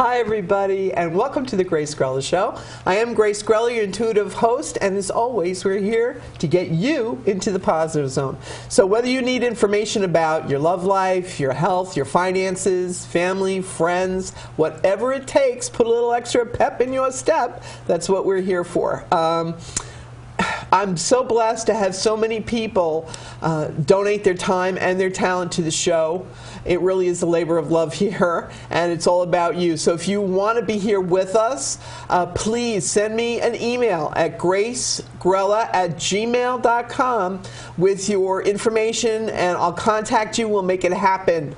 Hi, everybody, and welcome to the Grace Grella Show. I am Grace Grella, your intuitive host, and as always, we're here to get you into the positive zone. So whether you need information about your love life, your health, your finances, family, friends, whatever it takes, put a little extra pep in your step, that's what we're here for. I'm so blessed to have so many people donate their time and their talent to the show. It really is a labor of love here, and it's all about you. So if you want to be here with us, please send me an email at gracegrella@gmail.com with your information, and I'll contact you. We'll make it happen.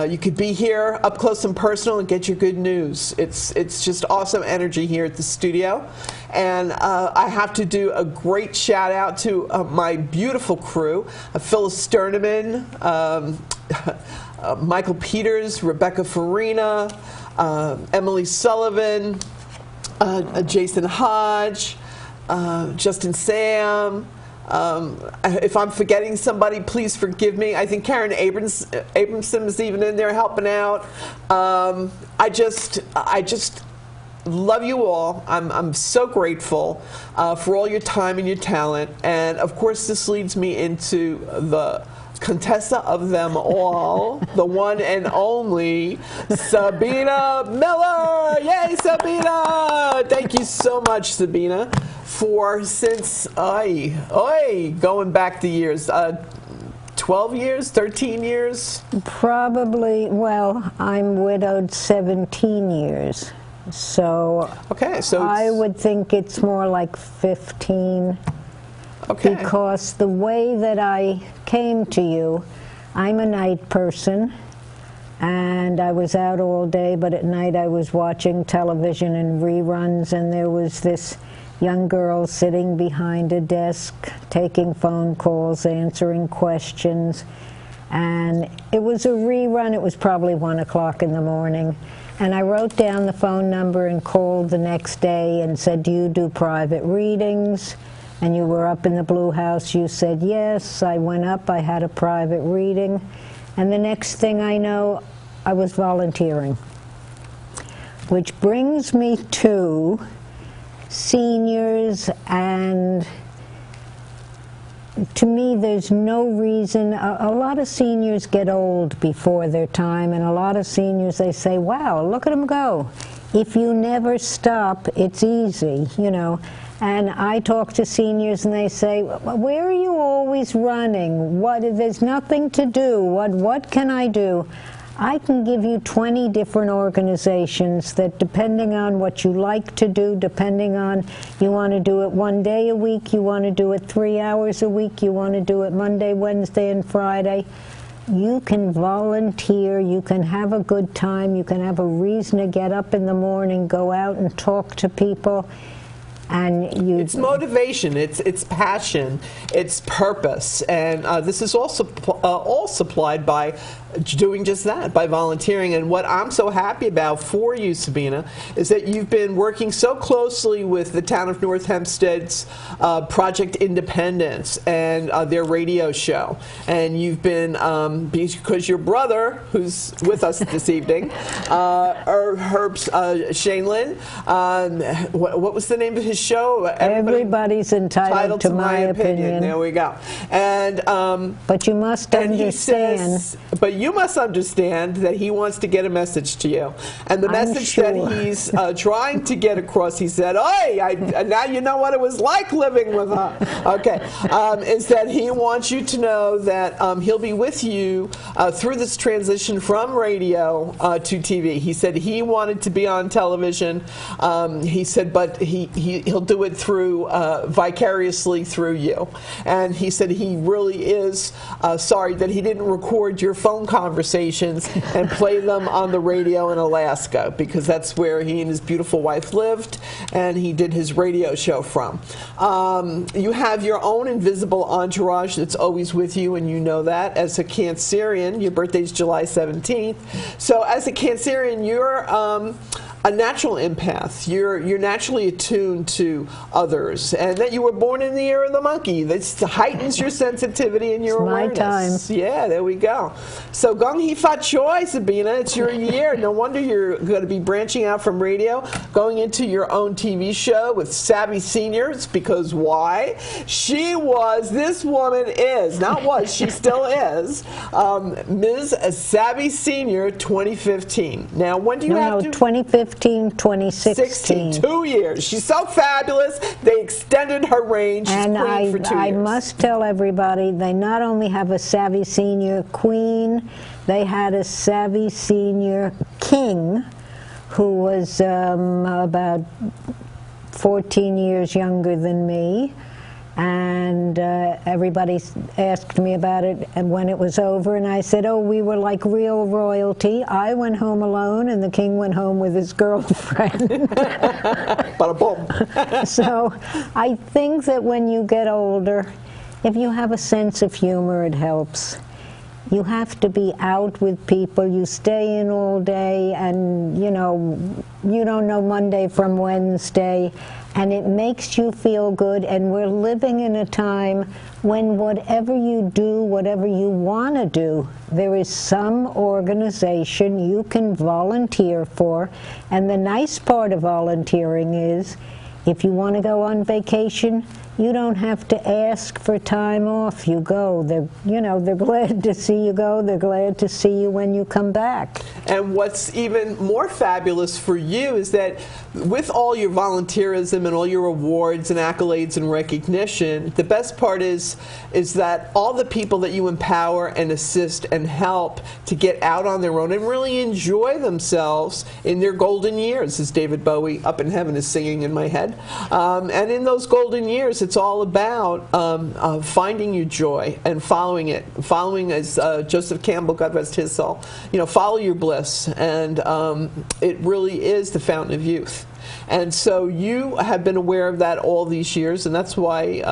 You could be here up close and personal and get your good news. It's just awesome energy here at the studio. And I have to do a great shout out to my beautiful crew, Phyllis Sterneman, Michael Peters, Rebecca Farina, Emily Sullivan, Jason Hodge, Justin Sam. If I'm forgetting somebody, please forgive me. I think Karen Abramson is even in there helping out. I just love you all. I'm so grateful for all your time and your talent. And of course, this leads me into the Contessa of them all, the one and only Sabina Miller. Yay, Sabina! Thank you so much, Sabina, for since going back the years. 12 years, 13 years? Probably, well, I'm widowed 17 years. So, okay, so I would think it's more like 15. Okay. Because the way that I came to you, I'm a night person, and I was out all day, but at night I was watching television and reruns, and there was this young girl sitting behind a desk, taking phone calls, answering questions, and it was a rerun. It was probably 1 o'clock in the morning. And I wrote down the phone number and called the next day and said, do you do private readings? And you were up in the Blue House. You said yes. I went up. I had a private reading. And the next thing I know, I was volunteering. Which brings me to seniors, and to me, there's no reason. A lot of seniors get old before their time, and a lot of seniors, they say, wow, look at them go. If you never stop, it's easy, you know. And I talk to seniors and they say, where are you always running? There's nothing to do. What can I do? I can give you 20 different organizations that, depending on what you like to do, depending on you want to do it 1 day a week, you want to do it 3 hours a week, you want to do it Monday, Wednesday, and Friday, you can volunteer, you can have a good time, you can have a reason to get up in the morning, go out and talk to people. And it's motivation, it's passion, it's purpose, and this is also all supplied by doing just that, by volunteering. And what I'm so happy about for you, Sabina, is that you've been working so closely with the town of North Hempstead's Project Independence and their radio show. And you've been, because your brother, who's with us this evening, Herb's Shane Lynn, what was the name of his show? Everybody's entitled to my opinion. There we go. And but you must understand. You must understand that he wants to get a message to you. And the message that he's trying to get across, he said, now you know what it was like living with her. Okay. Is that he wants you to know that he'll be with you through this transition from radio to TV. He said he wanted to be on television. He said, but he'll do it through vicariously through you. And he said he really is sorry that he didn't record your phone conversations and play them on the radio in Alaska, because that's where he and his beautiful wife lived, and he did his radio show from. You have your own invisible entourage that's always with you, and you know that. As a Cancerian, your birthday's July 17th. So as a Cancerian, you're a natural empath. You're naturally attuned to others, and that you were born in the year of the monkey. This heightens your sensitivity and your awareness. My time. Yeah, there we go. So Gong Hee Fat Choi, Sabina, it's your year. No wonder you're going to be branching out from radio, going into your own TV show with Savvy Seniors, because why? This woman is, not was, she still is, Ms. Savvy Senior 2015. Now, when do you have to? 2015, 2016. 2 years. She's so fabulous. They extended her range. She's and queen for 2 years. I must tell everybody, they not only have a Savvy Senior Queen, they had a Savvy Senior King, who was about 14 years younger than me. And everybody asked me about it and when it was over, and I said, oh, we were like real royalty. I went home alone, and the king went home with his girlfriend. Bada boom. So I think that when you get older, if you have a sense of humor, it helps. You have to be out with people. You stay in all day, and you don't know Monday from Wednesday, and it makes you feel good. And we're living in a time when whatever you do, whatever you want to do, there is some organization you can volunteer for. And the nice part of volunteering is, if you want to go on vacation, you don't have to ask for time off. You go. They're glad to see you go. They're glad to see you when you come back. And what's even more fabulous for you is that with all your volunteerism and all your awards and accolades and recognition, the best part is that all the people that you empower and assist and help to get out on their own and really enjoy themselves in their golden years, as David Bowie up in heaven is singing in my head. And in those golden years, it's all about finding your joy and following it. Following, as Joseph Campbell, God rest his soul, follow your bliss. And it really is the fountain of youth. And so you have been aware of that all these years, and that's why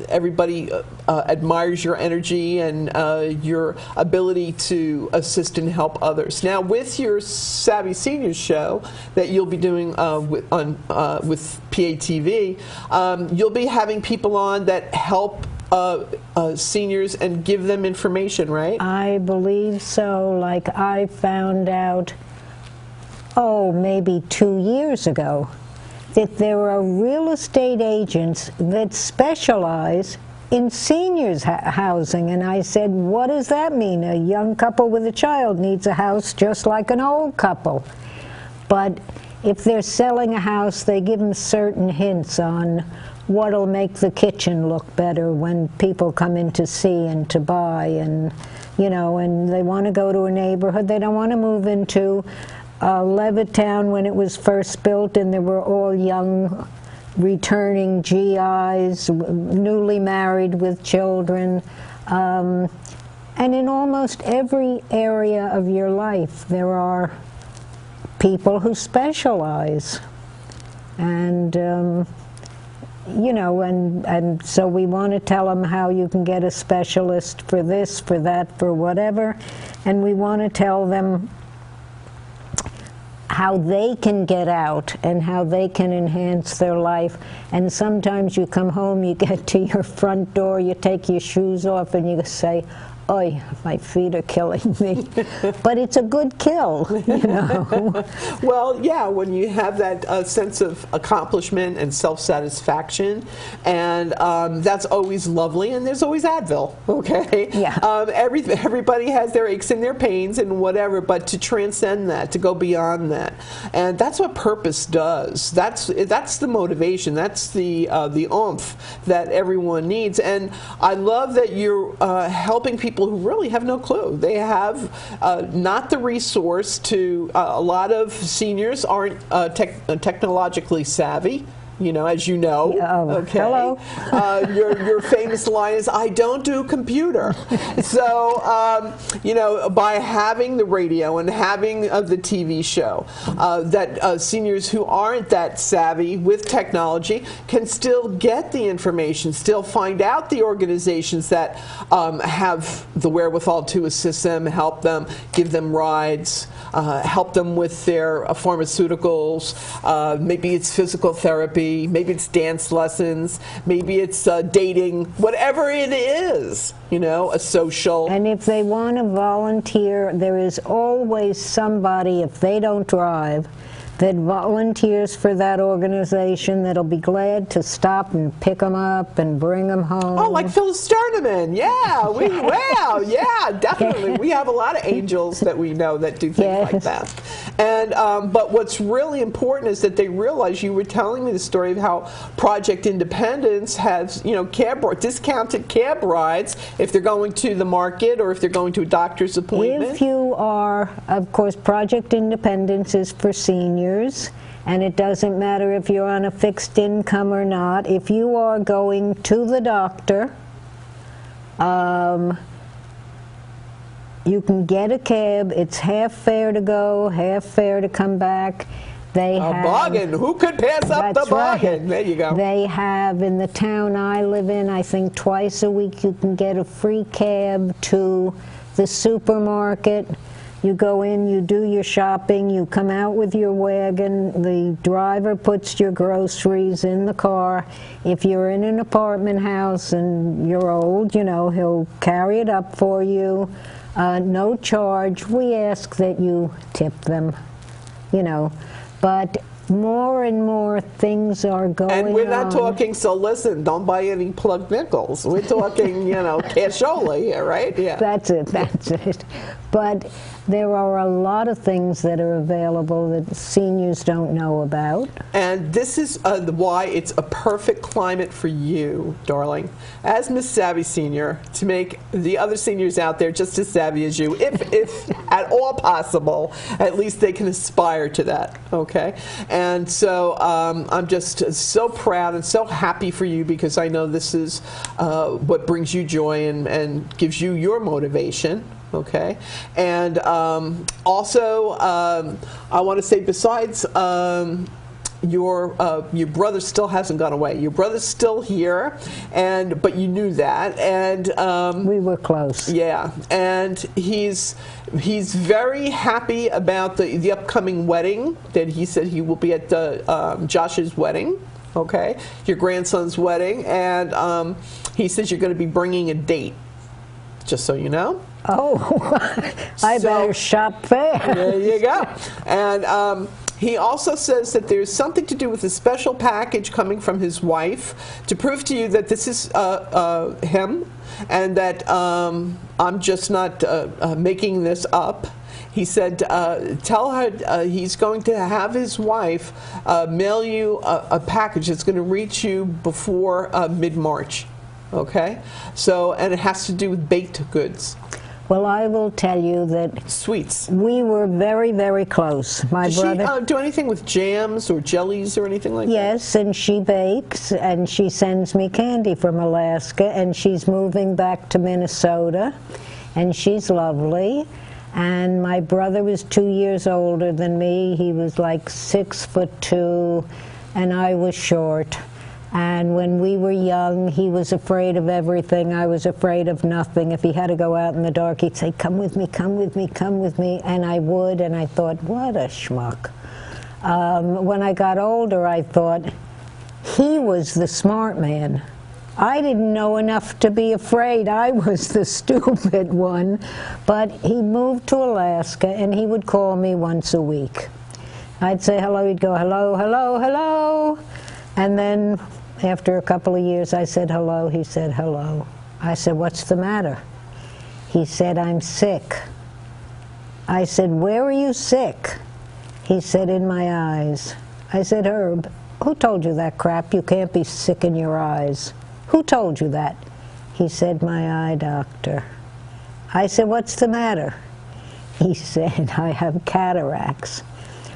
everybody admires your energy and your ability to assist and help others. Now, with your Savvy Seniors show that you'll be doing with PATV, you'll be having people on that help seniors and give them information, right? I believe so. Like I found out, maybe 2 years ago, that there are real estate agents that specialize in seniors housing. And I said, what does that mean? A young couple with a child needs a house just like an old couple. But if they're selling a house, they give them certain hints on what'll make the kitchen look better when people come in to see and to buy. And, and they want to go to a neighborhood. They don't want to move into Levittown when it was first built, and there were all young returning GIs, newly married with children. And in almost every area of your life, there are people who specialize. And, and so we want to tell them how you can get a specialist for this, for that, for whatever. And we want to tell them how they can get out and how they can enhance their life. And sometimes you come home, you get to your front door, you take your shoes off, and you say, "Oy, my feet are killing me." But it's a good kill, Well, yeah, when you have that sense of accomplishment and self-satisfaction, and that's always lovely, and there's always Advil, okay? Yeah. Everybody has their aches and their pains and whatever, but to transcend that, to go beyond that. And that's what purpose does. That's the motivation. That's the oomph that everyone needs. And I love that you're helping people who really have no clue. They have not the resource to, a lot of seniors aren't technologically savvy. As you know. Okay. Hello. Your famous line is, "I don't do computer." So, by having the radio and having the TV show, that seniors who aren't that savvy with technology can still get the information, still find out the organizations that have the wherewithal to assist them, help them, give them rides. help them with their pharmaceuticals. Maybe it's physical therapy, maybe it's dance lessons, maybe it's dating, whatever it is, you know, a social. And if they want to volunteer, there is always somebody, if they don't drive, that volunteers for that organization that'll be glad to stop and pick them up and bring them home. Oh, like Phyllis Sterneman. Yeah, wow, yeah, definitely. We have a lot of angels that we know that do things like that. And but what's really important is that they realize, you were telling me the story of how Project Independence has, you know, discounted cab rides if they're going to the market or if they're going to a doctor's appointment. If you are, of course, Project Independence is for seniors. And it doesn't matter if you're on a fixed income or not. If you are going to the doctor, you can get a cab. It's half fare to go, half fare to come back. They have, bargain. Who could pass up the bargain? Right. There you go. They have, in the town I live in, I think twice a week you can get a free cab to the supermarket. You go in, you do your shopping, you come out with your wagon, the driver puts your groceries in the car. If you're in an apartment house and you're old, you know, he'll carry it up for you, no charge. We ask that you tip them, you know, but more and more things are going on. And we're not talking, so listen, don't buy any plugged nickels. We're talking, you know, cashola here, right? Yeah. That's it, that's it. But there are a lot of things that are available that seniors don't know about. And this is why it's a perfect climate for you, darling, as Miss Savvy Senior, to make the other seniors out there just as savvy as you, if at all possible. At least they can aspire to that, okay? And so I'm just so proud and so happy for you, because I know this is what brings you joy and gives you your motivation. Okay, and also I want to say, besides your brother still hasn't gone away. Your brother's still here, but you knew that, and we were close. Yeah, and he's very happy about the upcoming wedding. That he said he will be at Josh's wedding. Okay, your grandson's wedding, and he says you're going to be bringing a date. Just so you know. Oh, I better shop there. There you go. And he also says that there's something to do with a special package coming from his wife to prove to you that this is him, and that I'm just not making this up. He said, tell her he's going to have his wife mail you a package that's going to reach you before mid-March. Okay? So, and it has to do with baked goods. Well, I will tell you that sweets. We were very, very close. My brother. Does she do anything with jams or jellies or anything like that? Yes, and she bakes, and she sends me candy from Alaska, and she's moving back to Minnesota, and she's lovely. And my brother was 2 years older than me. He was like 6'2", and I was short. And when we were young, he was afraid of everything. I was afraid of nothing. If he had to go out in the dark, he'd say, come with me, come with me, come with me. And I would, and I thought, what a schmuck. When I got older, I thought, he was the smart man. I didn't know enough to be afraid. I was the stupid one. But he moved to Alaska, and he would call me once a week. I'd say hello, he'd go, hello, hello, hello. And then after a couple of years, I said hello. He said hello. I said, what's the matter? He said, I'm sick. I said, where are you sick? He said, in my eyes. I said, Herb, who told you that crap? You can't be sick in your eyes. Who told you that? He said, my eye doctor. I said, what's the matter? He said, I have cataracts.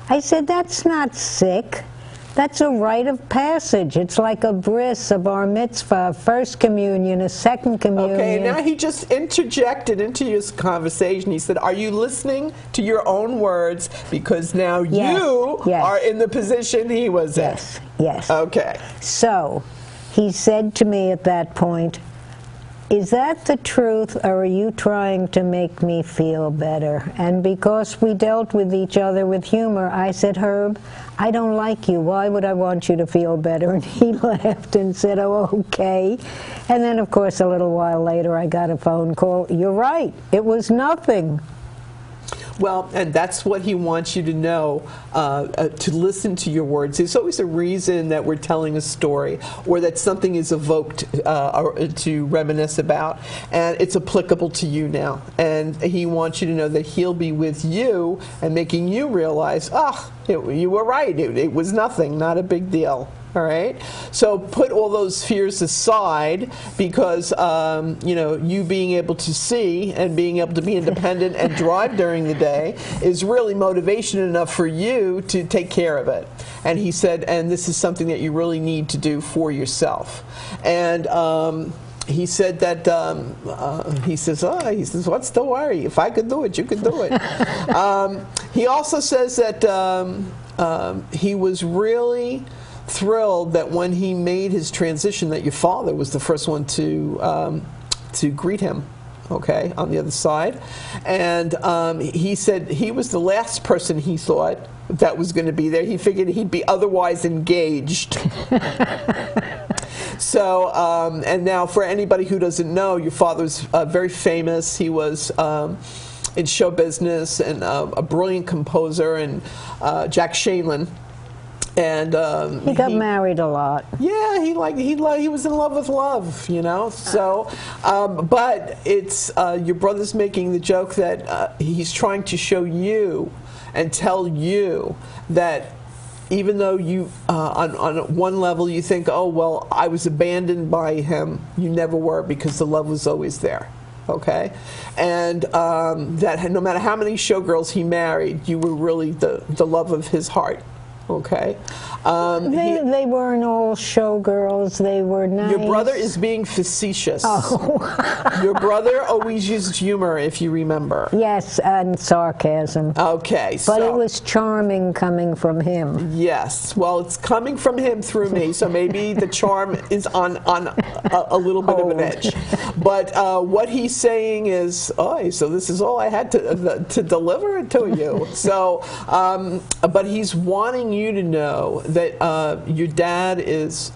I said, that's not sick. That's a rite of passage. It's like a bris, a bar mitzvah, a first communion, a second communion. Okay, now he just interjected into his conversation. He said, are you listening to your own words? Because now you are in the position he was in. Yes, yes. Okay. So he said to me at that point, is that the truth, or are you trying to make me feel better? And because we dealt with each other with humor, I said, Herb, I don't like you. Why would I want you to feel better? And he laughed and said, oh, okay. And then, of course, a little while later, I got a phone call. You're right. It was nothing. Well, and that's what he wants you to know, to listen to your words. There's always a reason that we're telling a story or that something is evoked to reminisce about, and it's applicable to you now. And he wants you to know that he'll be with you and making you realize, you were right. It was nothing, not a big deal. All right, so put all those fears aside, because you being able to see and being able to be independent and drive during the day is really motivation enough for you to take care of it. And he said, and this is something that you really need to do for yourself. And he said that he says, what's the worry? If I could do it, you could do it. He also says that he was really thrilled that when he made his transition, that your father was the first one to greet him, okay, on the other side. And he said he was the last person he thought that was going to be there. He figured he'd be otherwise engaged. So, and now for anybody who doesn't know, your father's very famous. He was in show business and a brilliant composer, and Jack Shanlin. And he got married a lot. Yeah, he was in love with love, So, but it's your brother's making the joke that he's trying to show you and tell you that even though you, on one level, you think, oh well, I was abandoned by him. You never were, because the love was always there. Okay, and that no matter how many showgirls he married, you were really the love of his heart. Okay. They weren't all showgirls. They were nice. Your brother is being facetious. Oh. Your brother always used humor, if you remember. Yes, and sarcasm. Okay. But it was charming coming from him. Yes. Well, it's coming from him through me, so maybe the charm is on a little bit of an edge. But what he's saying is, so this is all I had to deliver to you. So, but he's wanting you to know that your dad is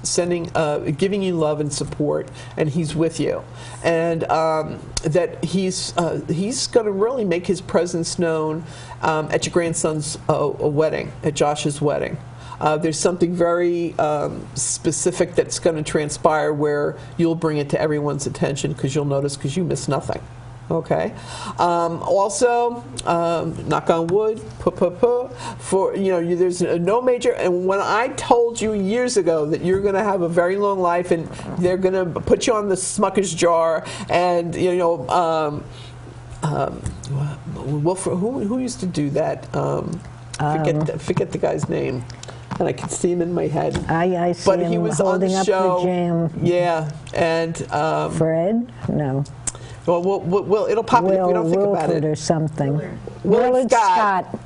giving you love and support, and he's with you, and that he's going to really make his presence known at your grandson's wedding, at Josh's wedding. There's something very specific that's going to transpire where you'll bring it to everyone's attention, because you'll notice, because you miss nothing. Okay. Also, knock on wood, for there's no major. And when I told you years ago that you're going to have a very long life, and they're going to put you on the Smucker's jar, and who used to do that? Forget the guy's name. And I could see him in my head. I see him he was holding on the up show. the jam. Yeah, and Fred? No. Well, it'll pop if we don't think about it. Or something. Willard Scott.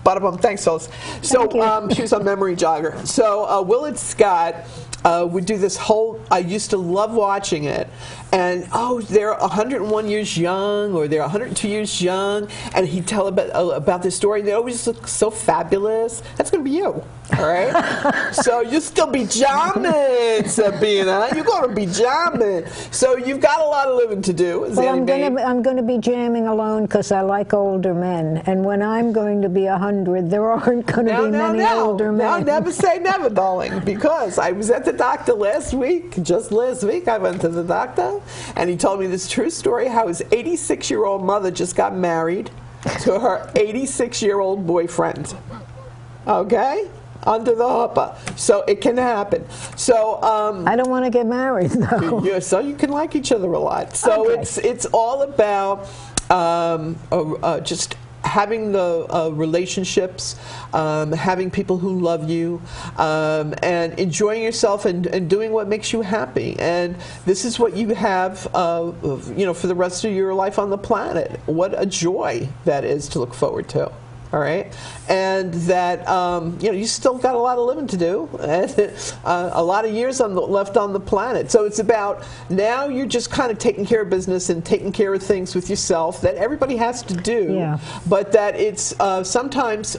Bada-bum. Thanks, fellas. So she was on Memory Jogger. So Willard Scott would do this whole, I used to love watching it, and they're 101 years young, or they're 102 years young, and he'd tell about this story. They always look so fabulous. That's going to be you, all right? So you'll still be jamming, Sabina. You're going to be jamming. So you've got a lot of living to do. I'm going to be jamming alone, because I like older men, and when I'm going to be 100, there aren't going to be many older men. Now, never say never, darling, because I was at the doctor just last week I went to the doctor, and he told me this true story, how his 86-year-old mother just got married to her 86-year-old boyfriend. Okay? Under the hopper. So it can happen. So I don't want to get married, though. Yeah, so you can like each other a lot. So okay. It's all about just having the relationships, having people who love you, and enjoying yourself and doing what makes you happy. And this is what you have, for the rest of your life on the planet. What a joy that is to look forward to. all right? And that, you know, you still got a lot of living to do, and a lot of years left on the planet. So it's about, now you're just kind of taking care of business and taking care of things with yourself that everybody has to do, but that it's sometimes,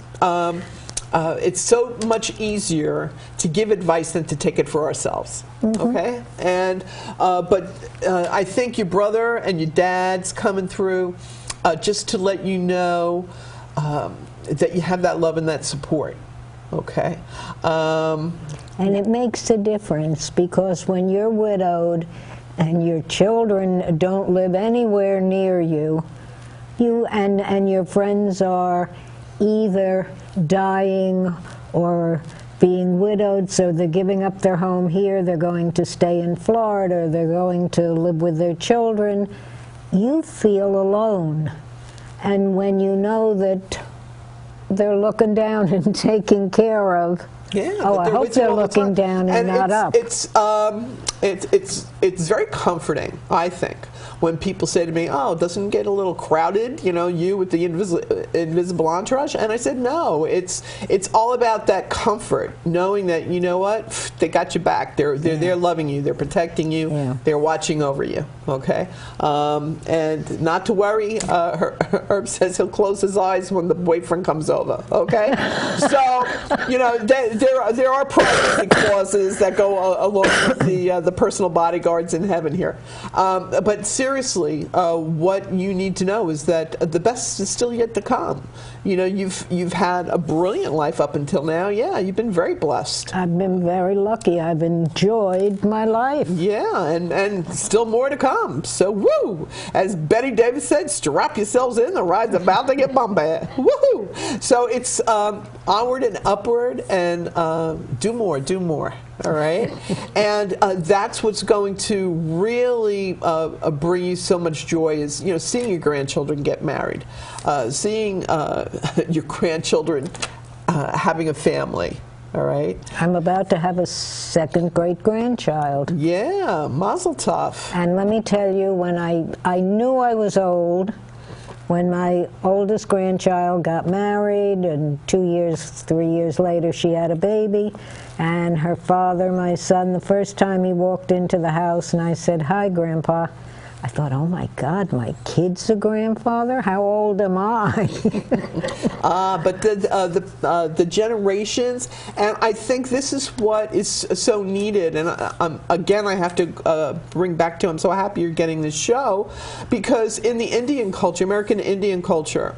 it's so much easier to give advice than to take it for ourselves, okay? And, but I think your brother and your dad's coming through just to let you know that you have that love and that support, okay? And it makes a difference, because when you're widowed and your children don't live anywhere near you, and your friends are either dying or being widowed, so they're giving up their home here, they're going to stay in Florida, they're going to live with their children, you feel alone. And when you know that they're looking down and taking care of, I hope they're looking down and not up. It's very comforting, I think, when people say to me, "Oh, doesn't it get a little crowded, you know, you with the invisible entourage?" And I said, "No, it's all about that comfort, knowing that, you know what, they got your back. They're loving you, they're protecting you, they're watching over you." Okay, and not to worry. Herb says he'll close his eyes when the boyfriend comes over. Okay, so you know there are privacy clauses that go along with the personal bodyguards in heaven here, but seriously, what you need to know is that the best is still yet to come. You know, you've had a brilliant life up until now. Yeah, you've been very blessed. I've been very lucky. I've enjoyed my life. Yeah, and still more to come. So, woo! As Betty Davis said, strap yourselves in. The ride's about to get bumpy. Woohoo! So it's onward and upward, and do more, do more. All right, and that's what's going to really bring you so much joy, is, you know, seeing your grandchildren get married, seeing your grandchildren having a family. All right. I'm about to have a second great-grandchild. Yeah, mazel tov. And let me tell you, when I knew I was old, when my oldest grandchild got married, and 2 years, 3 years later, she had a baby, and her father, my son, the first time he walked into the house and I said, "Hi, Grandpa," I thought, oh my God, my kid's a grandfather? How old am I? But the generations, and I think this is what is so needed, and again I have to bring back to, I'm so happy you're getting this show, because in the Indian culture, American Indian culture,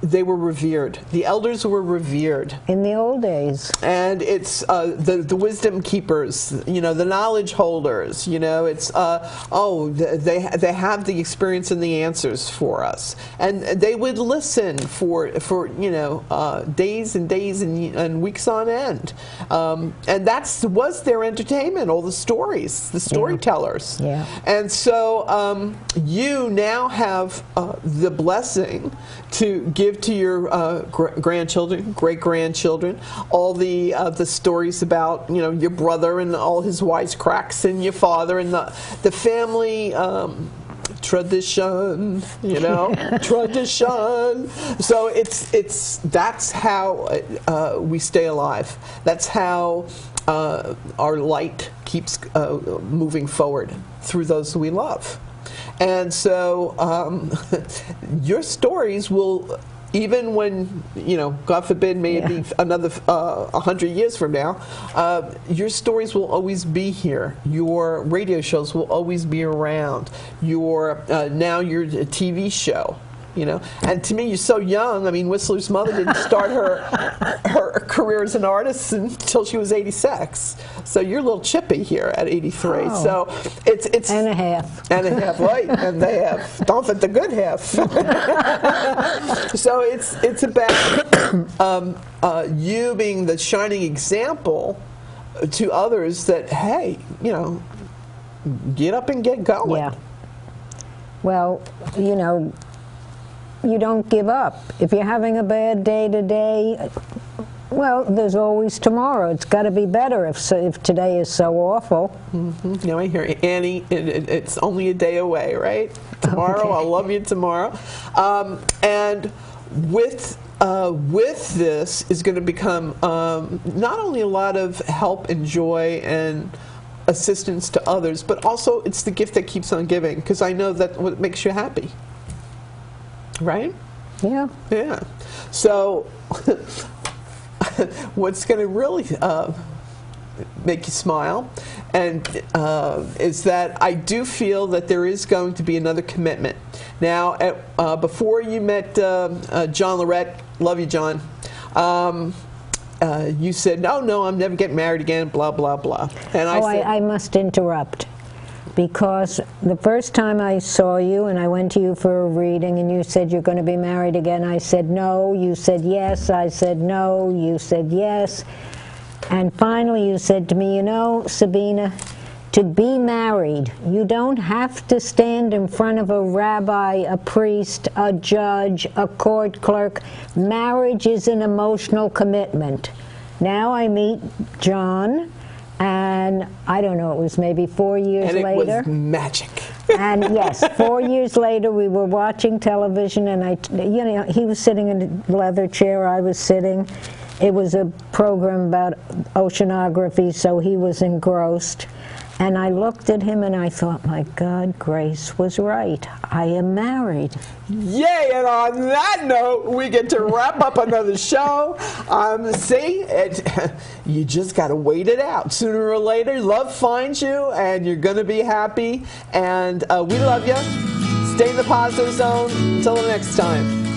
they were revered. The elders were revered. In the old days. And it's the wisdom keepers, you know, the knowledge holders, you know, it's, they have the experience and the answers for us. And they would listen for you know, days and days and weeks on end. And was their entertainment, all the stories, the storytellers. Yeah. And so you now have the blessing to give to your grandchildren, great-grandchildren, all the stories about, you know, your brother and all his wisecracks, and your father, and the family tradition, you know, tradition. So that's how we stay alive. That's how our light keeps moving forward through those we love. And so your stories will, even when, you know, God forbid, maybe another 100 years from now, your stories will always be here. Your radio shows will always be around. Now your TV show. You know, and to me, you're so young. I mean, Whistler's mother didn't start her career as an artist until she was 86. So you're a little chippy here at 83. Oh. So it's and a half. And a half, right? And the half. Don't forget the good half. So it's about you being the shining example to others that, hey, you know, get up and get going. Yeah. Well, you know, you don't give up. If you're having a bad day today, well, there's always tomorrow. It's got to be better if today is so awful. Mm-hmm. You know, I hear Annie, it's only a day away, right? Tomorrow, okay. I'll love you tomorrow. And with this is going to become not only a lot of help and joy and assistance to others, but also it's the gift that keeps on giving, because I know that what makes you happy, right? Yeah. Yeah. So what's going to really make you smile and is that I do feel that there is going to be another commitment. Now, before you met John Lorette, love you, John, you said, no, I'm never getting married again, blah, blah, blah. And I must interrupt, because the first time I saw you and I went to you for a reading and you said you're going to be married again, I said no, you said yes, I said no, you said yes. And finally you said to me, you know, Sabina, to be married, you don't have to stand in front of a rabbi, a priest, a judge, a court clerk. Marriage is an emotional commitment. Now I meet John, and I don't know, it was maybe 4 years later. And it was magic. And yes, 4 years later, we were watching television, and he was sitting in a leather chair, I was sitting. It was a program about oceanography, so he was engrossed. And I looked at him and I thought, my God, Grace was right. I am married. Yay! And on that note, we get to wrap up another show. See, you just got to wait it out. Sooner or later, love finds you, and you're going to be happy. And we love you. Stay in the positive zone. Until the next time.